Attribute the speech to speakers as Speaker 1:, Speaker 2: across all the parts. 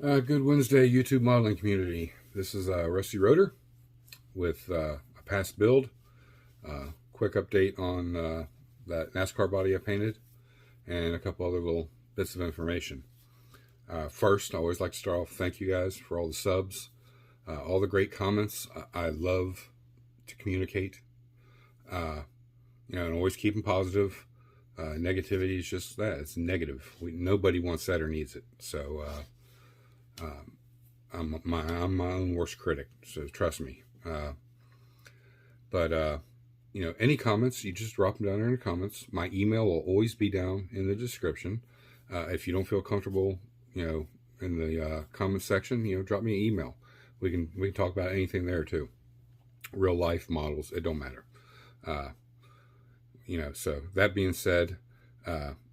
Speaker 1: Good Wednesday, YouTube modeling community. This is Rusty Rotor with a past build. Quick update on that NASCAR body I painted and a couple other little bits of information. First, I always like to start off, thank you guys for all the subs, all the great comments. I love to communicate, and always keep them positive. Negativity is just that, it's negative. Nobody wants that or needs it. So, I'm my own worst critic, so trust me. Any comments, you just drop them down there in the comments. My email will always be down in the description. If you don't feel comfortable, in the comment section, drop me an email. We can talk about anything there too. Real life models, it don't matter. So that being said,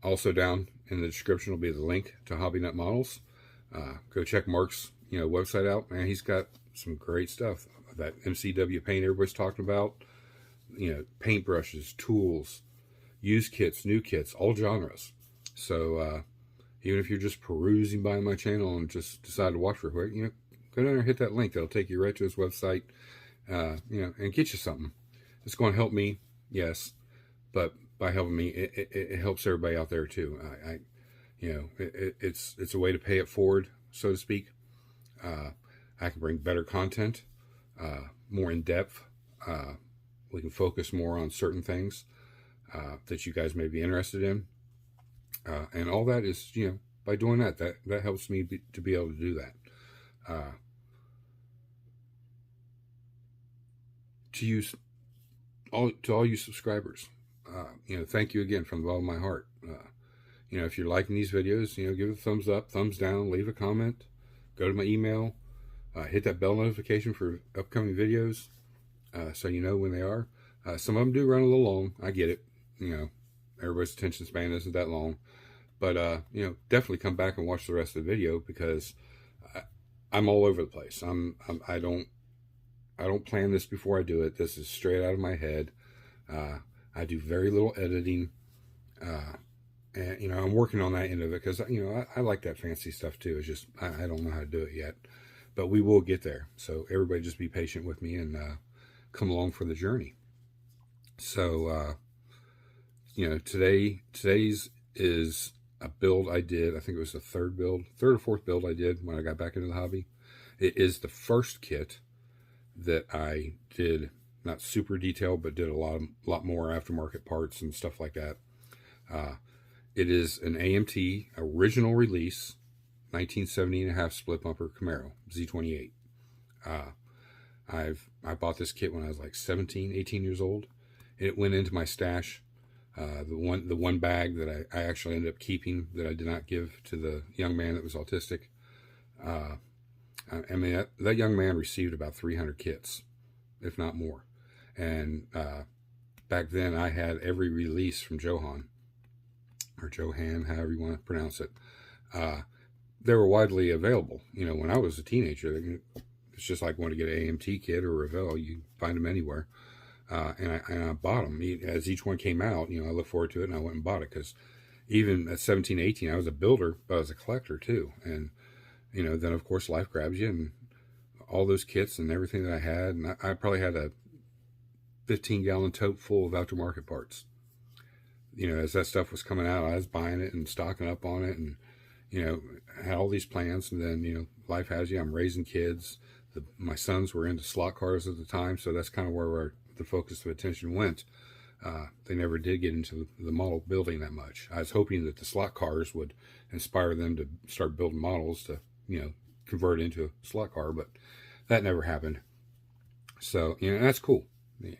Speaker 1: also down in the description will be the link to Hobby Nut Models. Go check Mark's website out, man. He's got some great stuff. That MCW paint everybody's talking about, paint brushes, tools, used kits, new kits, all genres. So even if you're just perusing by my channel and just decide to watch real quick, go down there and hit that link. That'll take you right to his website, and get you something. It's going to help me, yes, but by helping me, it helps everybody out there too. It's a way to pay it forward, so to speak. I can bring better content, more in depth. We can focus more on certain things that you guys may be interested in, and all that is, by doing that helps me to be able to do that. To all you subscribers, thank you again from the bottom of my heart. If you're liking these videos, give it a thumbs up, thumbs down, leave a comment, go to my email, hit that bell notification for upcoming videos, so you know when they are. Some of them do run a little long. I get it. Everybody's attention span isn't that long, but definitely come back and watch the rest of the video, because I'm all over the place. I don't plan this before I do it. This is straight out of my head. I do very little editing. And, I'm working on that end of it, because, I like that fancy stuff too. It's just, I don't know how to do it yet, but we will get there. So everybody just be patient with me and come along for the journey. So, today's is a build I did. I think it was the third or fourth build I did when I got back into the hobby. It is the first kit that I did, not super detailed, but did a lot more aftermarket parts and stuff like that. It is an AMT original release 1970.5 split bumper Camaro Z28. I bought this kit when I was like 17, 18 years old. It went into my stash. The one bag that I actually ended up keeping, that I did not give to the young man that was autistic. That young man received about 300 kits, if not more. And back then I had every release from Johan, or Johan, however you want to pronounce it. They were widely available. When I was a teenager, it's just like when to get an AMT kit or Revell, you find them anywhere. And I bought them. As each one came out, I looked forward to it, and I went and bought it, because even at 17, 18, I was a builder, but I was a collector too. And, then of course life grabs you, and all those kits and everything that I had, and I probably had a 15-gallon tote full of aftermarket parts. As that stuff was coming out, I was buying it and stocking up on it, and, had all these plans. And then, life has you. I'm raising kids. My sons were into slot cars at the time, so that's kind of where the focus of attention went. They never did get into the model building that much. I was hoping that the slot cars would inspire them to start building models to, convert into a slot car, but that never happened. So, that's cool.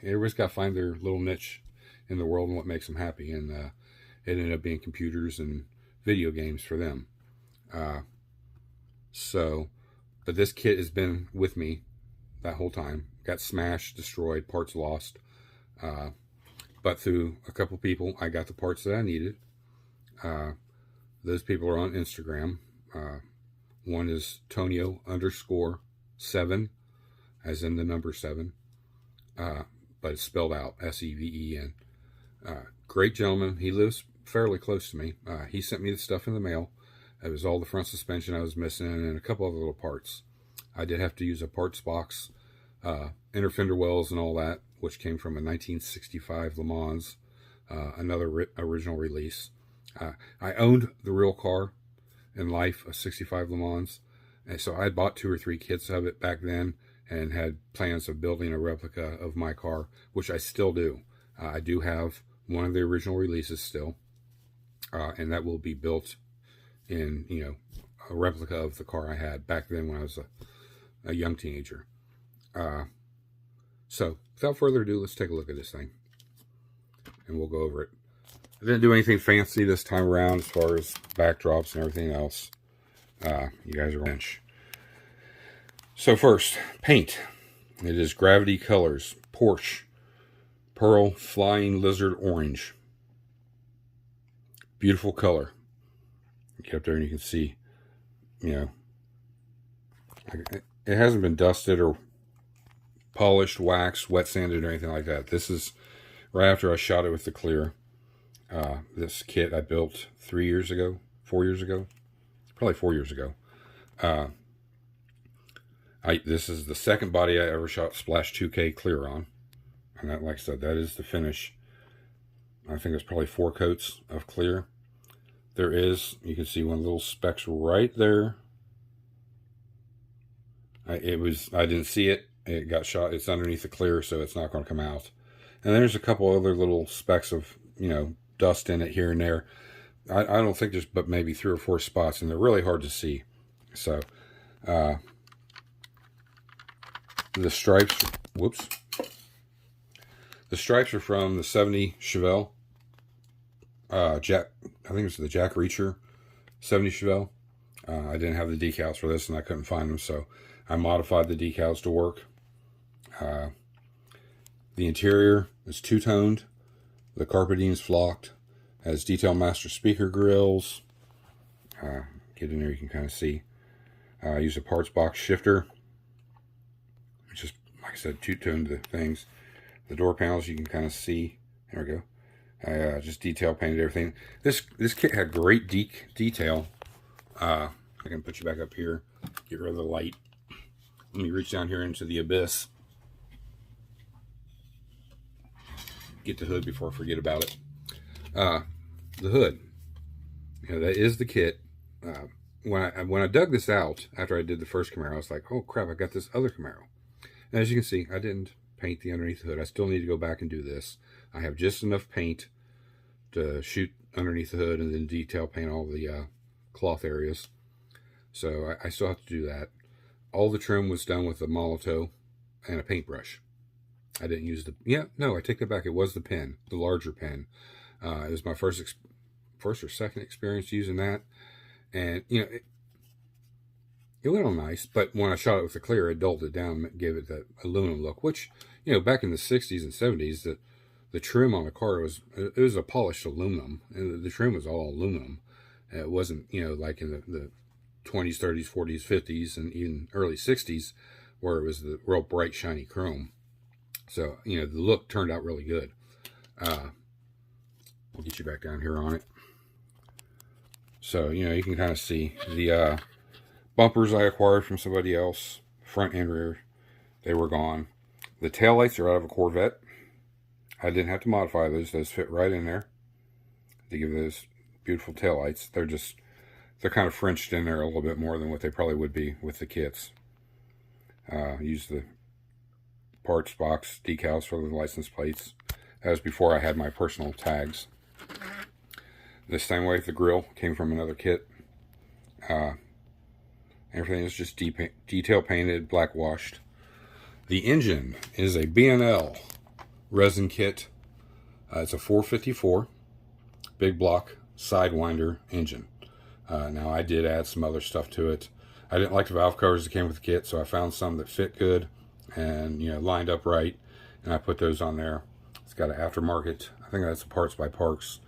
Speaker 1: Everybody's got to find their little niche in the world and what makes them happy, and it ended up being computers and video games for them. But this kit has been with me that whole time. Got smashed, destroyed, parts lost, but through a couple people I got the parts that I needed. Those people are on Instagram. One is Tonio_7, as in the number 7, but it's spelled out SEVEN. Great gentleman. He lives fairly close to me. He sent me the stuff in the mail. It was all the front suspension I was missing and a couple other little parts. I did have to use a parts box, inner fender wells and all that, which came from a 1965 Le Mans, another original release. I owned the real car in life, a 65 Le Mans, and so I bought 2 or 3 kits of it back then and had plans of building a replica of my car, which I still do. I do have one of the original releases still, and that will be built in, you know, a replica of the car I had back then when I was a young teenager. So without further ado, let's take a look at this thing and we'll go over it. I didn't do anything fancy this time around as far as backdrops and everything else. You guys are going to. So first, paint. It is Gravity Colors Porsche Pearl Flying Lizard Orange. Beautiful color. Get up there and you can see, you know, it hasn't been dusted or polished, waxed, wet sanded or anything like that. This is right after I shot it with the clear. This kit I built 4 years ago, probably 4 years ago. This is the second body I ever shot Splash 2K clear on, and that, like I said, that is the finish. I think it's probably 4 coats of clear. There is, you can see one of the little specks right there. I didn't see it. It got shot. It's underneath the clear, so it's not going to come out. And there's a couple other little specks of, you know, dust in it here and there. I don't think there's but maybe 3 or 4 spots, and they're really hard to see. So, the stripes, whoops. The stripes are from the 70 Chevelle. I think it's the Jack Reacher 70 Chevelle. I didn't have the decals for this, and I couldn't find them, so I modified the decals to work. The interior is two-toned. The carpeting is flocked. Has Detail Master speaker grills. Get in there, you can kind of see. I use a parts box shifter, which is, like I said, two-toned the things. The door panels you can kind of see. There we go. I just detail painted everything. This kit had great detail. I can put you back up here. Get rid of the light. Let me reach down here into the abyss. Get the hood before I forget about it. The hood. You know, that is the kit. When I dug this out after I did the first Camaro, I was like, oh crap, I got this other Camaro. And as you can see, I didn't paint the underneath the hood. I still need to go back and do this. I have just enough paint to shoot underneath the hood and then detail paint all the cloth areas. So I still have to do that. All the trim was done with a Molotov and a paintbrush. I didn't use I take that back. It was the pen, the larger pen. It was my first or second experience using that. And, you know, it went on nice, but when I shot it with the clear, it dulled it down and gave it that aluminum look, which, you know, back in the 60s and 70s, the trim on the car was a polished aluminum, and the trim was all aluminum. It wasn't, you know, like in the 20s, 30s, 40s, 50s, and even early 60s, where it was the real bright, shiny chrome. So, you know, the look turned out really good. We'll get you back down here on it. So, you know, you can kind of see the bumpers I acquired from somebody else, front and rear, they were gone. The taillights are out of a Corvette. I didn't have to modify those. Those fit right in there to give those beautiful taillights. They're kind of Frenched in there a little bit more than what they probably would be with the kits. Use the parts box decals for the license plates. That was before I had my personal tags. The same way, the grill came from another kit. Everything is just detail painted, black washed. The engine is a B&L resin kit. It's a 454 big block Sidewinder engine. Now I did add some other stuff to it. I didn't like the valve covers that came with the kit, so I found some that fit good and, you know, lined up right, and I put those on there. It's got an aftermarket, I think that's a Parts by Parks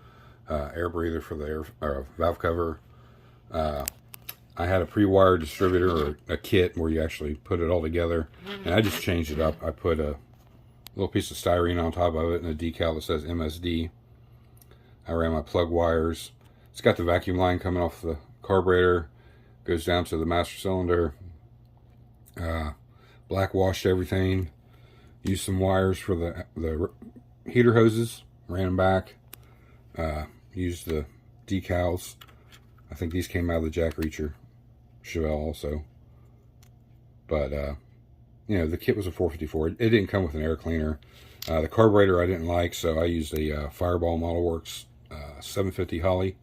Speaker 1: air breather for the valve cover. I had a pre-wired distributor, or a kit where you actually put it all together, and I just changed it up. I put a little piece of styrene on top of it and a decal that says MSD. I ran my plug wires. It's got the vacuum line coming off the carburetor, goes down to the master cylinder. Black washed everything. Used some wires for the heater hoses. Ran them back. Used the decals. I think these came out of the Jack Reacher Chevelle also. But, you know, the kit was a 454. It didn't come with an air cleaner. The carburetor I didn't like, so I used a Fireball Model Works 750 Holly.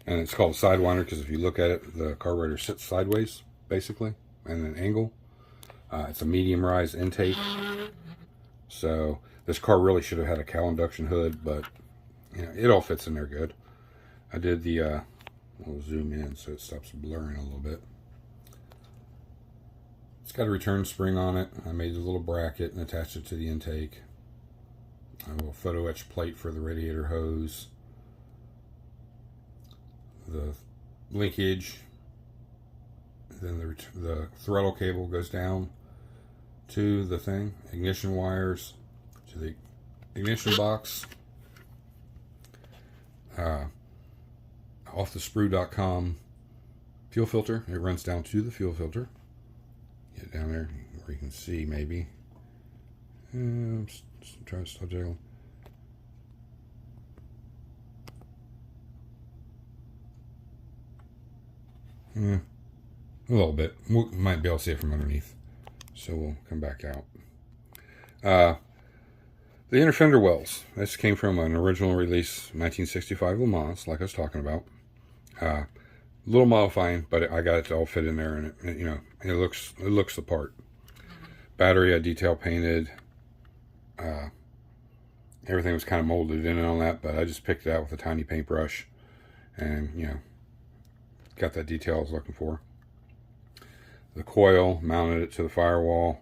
Speaker 1: And it's called a Sidewinder because if you look at it, the carburetor sits sideways, basically, and an angle. It's a medium rise intake. So this car really should have had a cowl induction hood, but you know, it all fits in there good. I did the, we'll zoom in so it stops blurring a little bit. It's got a return spring on it. I made a little bracket and attached it to the intake. A little photo etch plate for the radiator hose. The linkage. Then the throttle cable goes down to the thing. Ignition wires to the ignition box. Off the sprue.com fuel filter. It runs down to the fuel filter. Get down there where you can see maybe. I'm trying to stop jiggling. A little bit. We might be able to see it from underneath. So we'll come back out. The inner fender wells. This came from an original release 1965 Le Mans, like I was talking about. A little modifying, but I got it to all fit in there, and it, you know, it looks the part. Battery I detail painted. Everything was kind of molded in on that, but I just picked it out with a tiny paintbrush, and you know, got that detail I was looking for. The coil, mounted it to the firewall.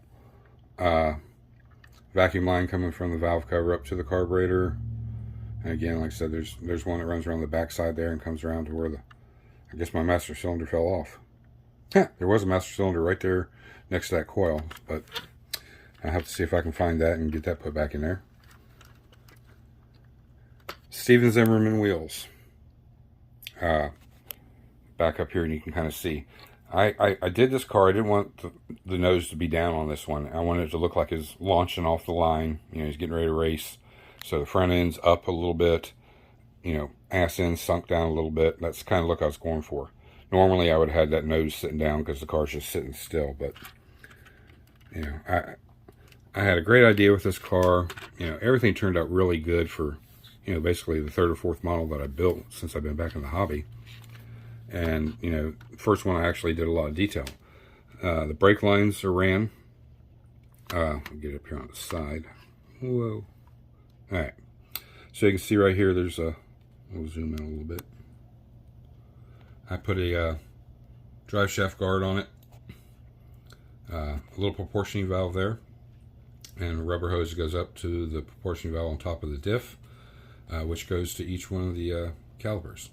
Speaker 1: Vacuum line coming from the valve cover up to the carburetor. And again, like I said, there's one that runs around the back side there and comes around to where I guess my master cylinder fell off. There was a master cylinder right there next to that coil, but I have to see if I can find that and get that put back in there. Steven Zimmerman wheels. Back up here and you can kind of see. I did this car. I didn't want the nose to be down on this one. I wanted it to look like it's launching off the line. You know, he's getting ready to race. So the front end's up a little bit. You know, ass end sunk down a little bit. That's the kind of look I was going for. Normally I would have had that nose sitting down because the car's just sitting still. But, you know, I had a great idea with this car. You know, everything turned out really good for, you know, basically the third or fourth model that I built since I've been back in the hobby. And, you know, first one I actually did a lot of detail. The brake lines are ran. I'll get up here on the side. Whoa. Alright. So you can see right here, there's a, we'll zoom in a little bit. I put a drive shaft guard on it. A little proportioning valve there. And a rubber hose goes up to the proportioning valve on top of the diff, which goes to each one of the calipers.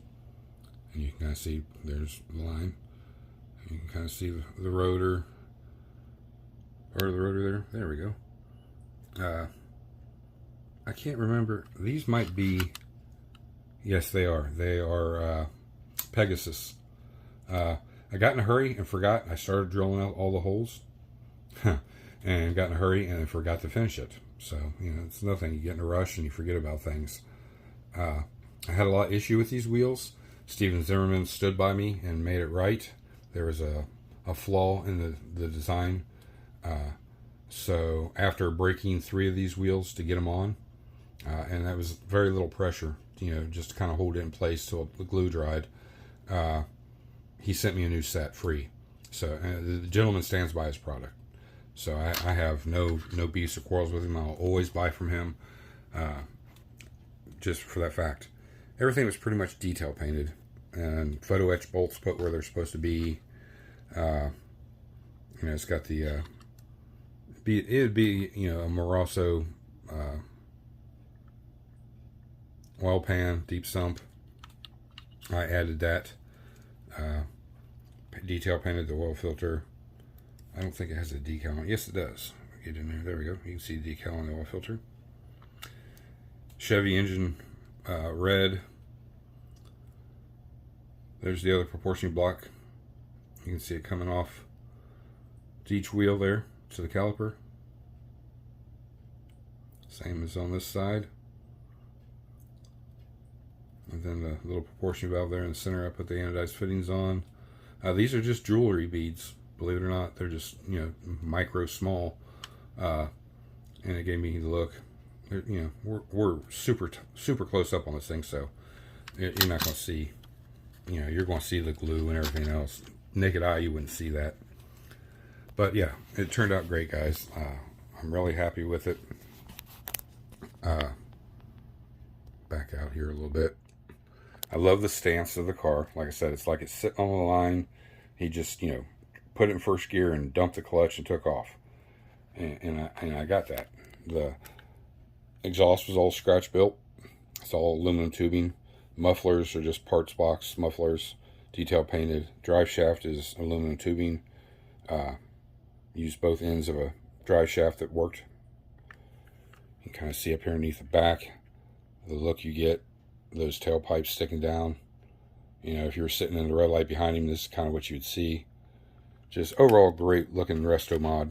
Speaker 1: And you can kind of see there's the line. You can kind of see the rotor. Part of the rotor there. There we go. I can't remember. These might be. Yes, they are. They are Pegasus. I got in a hurry and forgot. I started drilling out all the holes. And got in a hurry and forgot to finish it. So, you know, it's nothing. You get in a rush and you forget about things. I had a lot of issue with these wheels. Steven Zimmerman stood by me and made it right. There was a flaw in the design. So after breaking 3 of these wheels to get them on, and that was very little pressure, you know, just to kind of hold it in place till the glue dried, he sent me a new set free. So the gentleman stands by his product. So I have no beefs or quarrels with him. I'll always buy from him, just for that fact. Everything was pretty much detail painted and photo etch bolts put where they're supposed to be. You know, it's got the it'd be, you know, a Moroso oil pan, deep sump. I added that. Detail painted the oil filter. I don't think it has a decal on it. Yes, it does. Get in there. There we go. You can see the decal on the oil filter. Chevy engine red. There's the other proportioning block. You can see it coming off to each wheel there, to the caliper. Same as on this side. And then the little proportioning valve there in the center, I put the anodized fittings on. These are just jewelry beads, believe it or not. They're just, you know, micro small. And it gave me the look. You know, we're super close up on this thing, so you're not going to see, you know, you're going to see the glue and everything else. Naked eye, you wouldn't see that. But yeah, it turned out great, guys. I'm really happy with it. Back out here a little bit. I love the stance of the car. Like I said, it's like it's sitting on the line. He just, you know, put it in first gear and dumped the clutch and took off. And I got that. The exhaust was all scratch built. It's all aluminum tubing. Mufflers are just parts box mufflers, detail painted. Drive shaft is aluminum tubing. Used both ends of a drive shaft that worked. You can kind of see up here underneath the back the look you get, those tailpipes sticking down. You know, if you were sitting in the red light behind him, this is kind of what you would see. Just overall great looking resto mod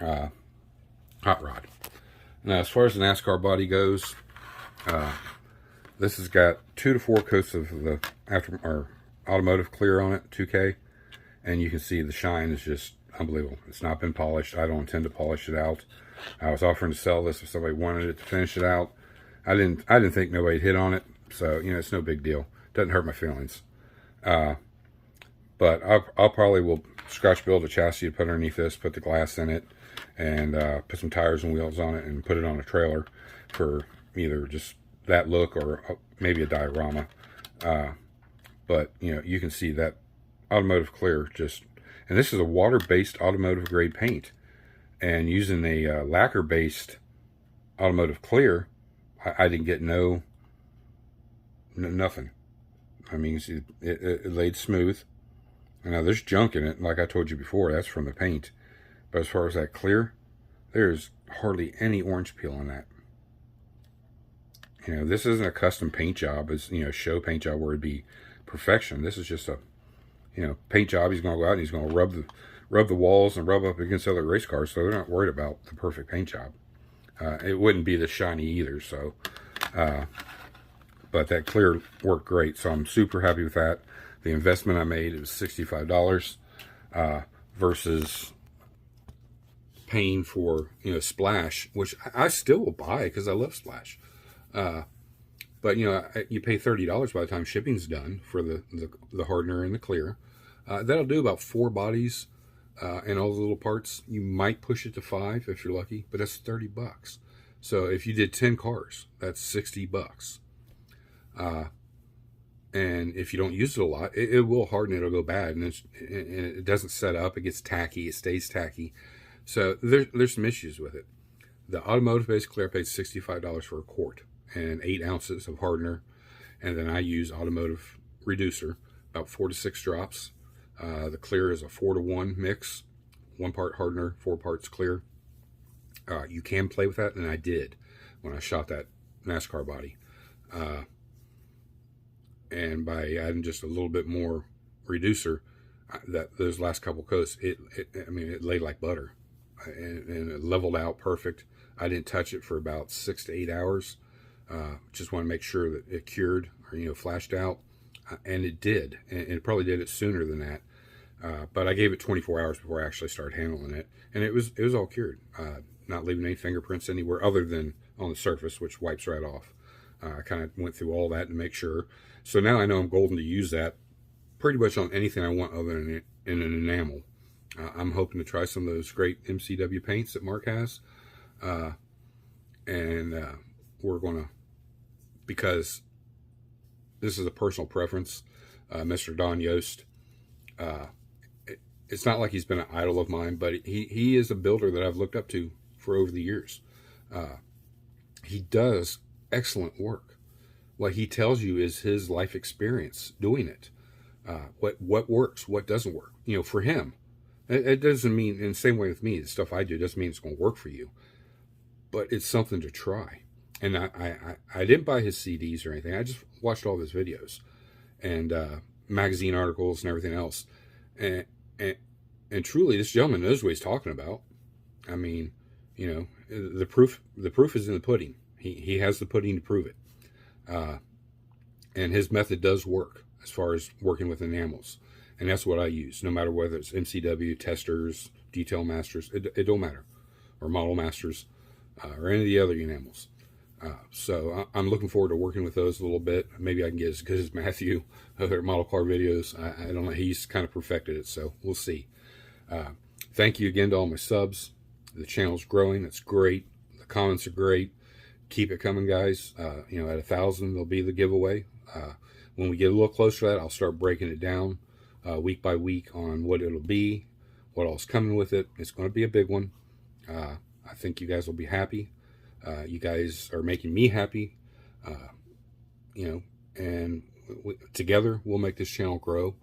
Speaker 1: hot rod. Now, as far as the NASCAR body goes, this has got 2 to 4 coats of the automotive clear on it, 2K, and you can see the shine is just unbelievable. It's not been polished. I don't intend to polish it out. I was offering to sell this if somebody wanted it to finish it out. I didn't think nobody'd hit on it, so you know, it's no big deal. Doesn't hurt my feelings. But I'll probably will scratch build a chassis to put underneath this, put the glass in it, and put some tires and wheels on it, and put it on a trailer for either just that look or maybe a diorama. But you know, you can see that automotive clear just, and this is a water-based automotive grade paint, and using a lacquer-based automotive clear, I didn't get nothing. I mean, you see, it laid smooth. And now there's junk in it, like I told you before, that's from the paint. But as far as that clear, there's hardly any orange peel on that. You know, this isn't a custom paint job, it's, you know, show paint job where it'd be perfection. This is just a, you know, paint job. He's going to go out and he's going to rub the walls and rub up against other race cars, so they're not worried about the perfect paint job. It wouldn't be this shiny either, so but that clear worked great, so I'm super happy with that. The investment I made, it was $65 versus paying for, you know, Splash, which I still will buy because I love Splash. But you know, you pay $30 by the time shipping's done for the hardener and the clear. That'll do about 4 bodies and all the little parts. You might push it to 5 if you're lucky, but that's $30. So if you did 10 cars, that's $60. And if you don't use it a lot, it will harden. It'll go bad, and it doesn't set up. It gets tacky. It stays tacky. So there's some issues with it. The automotive base clear paid $65 for a quart and 8 ounces of hardener, and then I use automotive reducer, about 4 to 6 drops. The clear is a 4 to 1 mix, 1 part hardener, 4 parts clear. You can play with that, and I did when I shot that NASCAR body. And by adding just a little bit more reducer, those last couple coats, I mean, it laid like butter, and it leveled out perfect. I didn't touch it for about 6 to 8 hours. Just want to make sure that it cured or, you know, flashed out, and it did. And it probably did it sooner than that. But I gave it 24 hours before I actually started handling it, and it was all cured, not leaving any fingerprints anywhere other than on the surface, which wipes right off. I kind of went through all that to make sure. So now I know I'm golden to use that pretty much on anything I want other than in an enamel. I'm hoping to try some of those great MCW paints that Mark has, and we're going to, because this is a personal preference, Mr. Don Yost. It's not like he's been an idol of mine, but he is a builder that I've looked up to for over the years. He does excellent work. What he tells you is his life experience doing it. What works, what doesn't work. You know, for him, it doesn't mean, in the same way with me, the stuff I do doesn't mean it's going to work for you, but it's something to try. And I didn't buy his CDs or anything. I just watched all of his videos, and magazine articles and everything else. And, and, and truly, this gentleman knows what he's talking about. I mean, you know, the proof is in the pudding. He has the pudding to prove it. And his method does work as far as working with enamels. And that's what I use, no matter whether it's MCW, testers, detail masters, it don't matter, or model masters, or any of the other enamels. So I'm looking forward to working with those a little bit. Maybe I can get as good as Matthew other model car videos. I don't know. He's kind of perfected it, so we'll see. Thank you again to all my subs. The channel's growing. That's great. The comments are great. Keep it coming, guys. You know, at 1,000, there'll be the giveaway. When we get a little closer to that, I'll start breaking it down week by week on what it'll be, what all's coming with it. It's going to be a big one. I think you guys will be happy. You guys are making me happy. You know, and together we'll make this channel grow.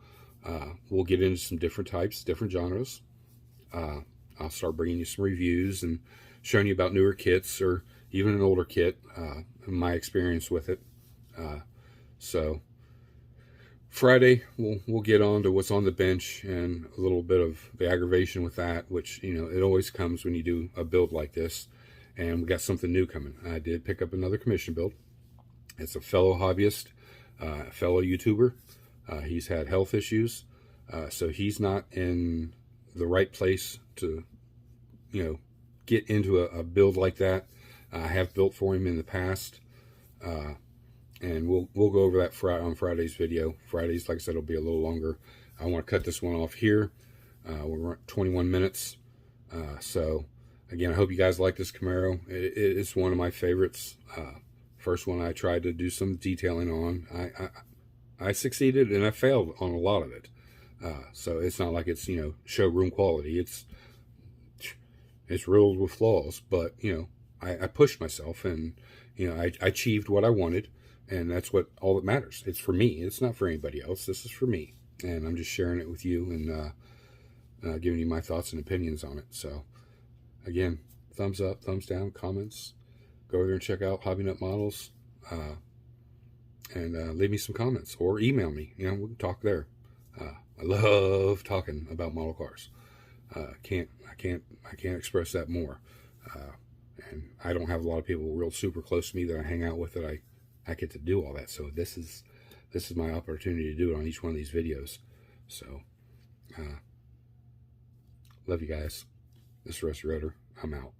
Speaker 1: We'll get into some different types, different genres. I'll start bringing you some reviews and showing you about newer kits or even an older kit, my experience with it. So Friday, we'll get on to what's on the bench and a little bit of the aggravation with that, which, you know, it always comes when you do a build like this. And we got something new coming. I did pick up another commission build. It's a fellow hobbyist, fellow YouTuber. He's had health issues, so he's not in the right place to, you know, get into a build like that. I have built for him in the past, and we'll go over that on Friday's video. Fridays, like I said, will be a little longer. I want to cut this one off here. We're at 21 minutes, so again, I hope you guys like this Camaro. It's one of my favorites. First one I tried to do some detailing on. I succeeded and I failed on a lot of it. So it's not like it's, you know, showroom quality. It's riddled with flaws, but, you know, I pushed myself and, you know, I achieved what I wanted, and that's what all that matters. It's for me. It's not for anybody else. This is for me, and I'm just sharing it with you and giving you my thoughts and opinions on it. So again, thumbs up, thumbs down, comments. Go over there and check out Hobby Nut Models, and leave me some comments or email me. You know, we can talk there. I love talking about model cars. I can't express that more. And I don't have a lot of people real super close to me that I hang out with that I get to do all that. So this is my opportunity to do it on each one of these videos. So love you guys. This is Rusty Rotor. I'm out.